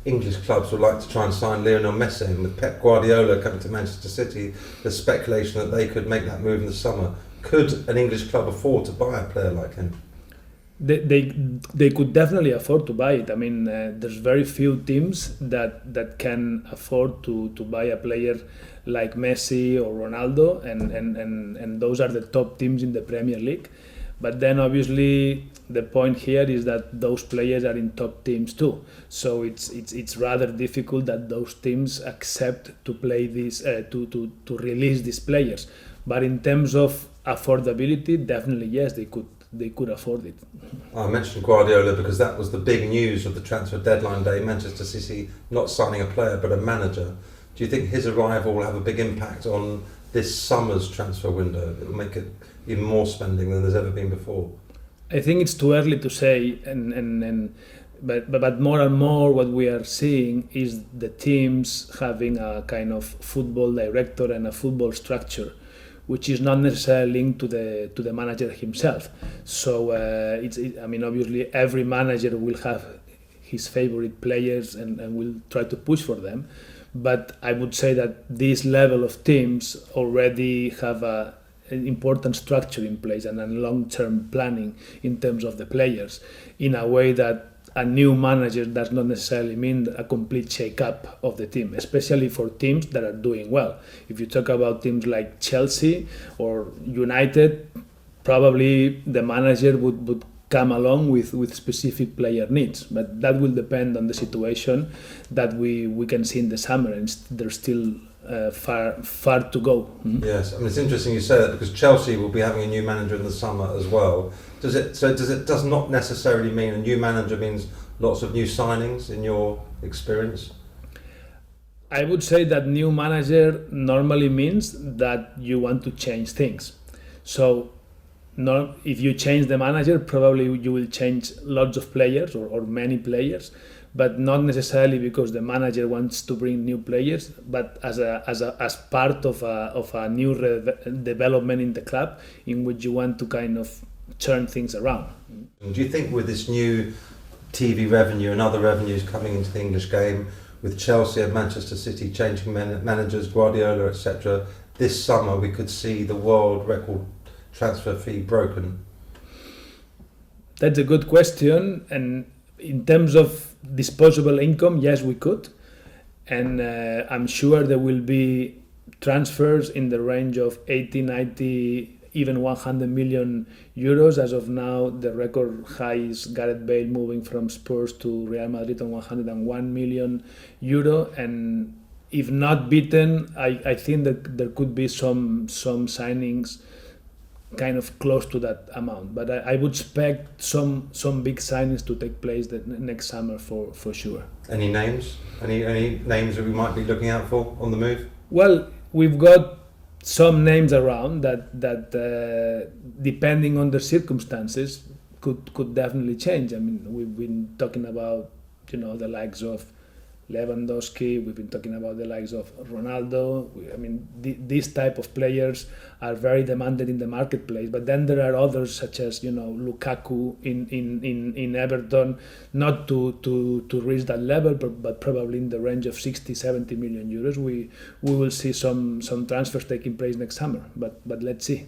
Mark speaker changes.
Speaker 1: English clubs would like to try and sign Lionel Messi, and with Pep Guardiola coming to Manchester City, there's speculation that they could make that move in the summer. Could an English club afford to buy a player like him?
Speaker 2: They could definitely afford to buy it. I mean, there's very few teams that can afford to buy a player like Messi or Ronaldo, and those are the top teams in the Premier League. But then obviously the point here is that those players are in top teams too. So it's rather difficult that those teams accept to play this to release these players. But in terms of affordability, definitely yes, they could afford it.
Speaker 1: I mentioned Guardiola because that was the big news of the transfer deadline day. Manchester City not signing a player but a manager. Do you think his arrival will have a big impact on this summer's transfer window? It will make it even more spending than there's ever been before.
Speaker 2: I think it's too early to say, but more and more what we are seeing is the teams having a kind of football director and a football structure, which is not necessarily linked to the manager himself. So I mean, obviously every manager will have his favorite players and will try to push for them. But I would say that this level of teams already have an important structure in place and a long-term planning in terms of the players, in a way that a new manager does not necessarily mean a complete shake-up of the team, especially for teams that are doing well. If you talk about teams like Chelsea or United, probably the manager would come along with specific player needs, but that will depend on the situation that we can see in the summer, and there's still far to go.
Speaker 1: Yes, I mean, it's interesting you say that because Chelsea will be having a new manager in the summer as well. Does it not necessarily mean a new manager means lots of new signings in your experience?
Speaker 2: I would say that new manager normally means that you want to change things. So if you change the manager, probably you will change lots of players or many players, but not necessarily because the manager wants to bring new players, but as part of a new development in the club in which you want to kind of turn things around.
Speaker 1: Do you think with this new TV revenue and other revenues coming into the English game, with Chelsea and Manchester City changing managers, Guardiola, etc., this summer we could see the world record transfer fee broken?
Speaker 2: That's a good question, and in terms of disposable income, yes, we could, and I'm sure there will be transfers in the range of 80, 90, even 100 million euros. As of now, the record high is Gareth Bale moving from Spurs to Real Madrid on 101 million euro, and if not beaten, I think that there could be some signings kind of close to that amount, but I would expect some big signings to take place next summer for sure.
Speaker 1: Any names? Any names that we might be looking out for on the move?
Speaker 2: Well, we've got some names around that depending on the circumstances could definitely change. I mean, we've been talking about the likes of Lewandowski, we've been talking about the likes of Ronaldo. These type of players are very demanded in the marketplace, but then there are others such as Lukaku in Everton, not to reach that level, but probably in the range of 60-70 million euros. We will see some transfers taking place next summer, but let's see.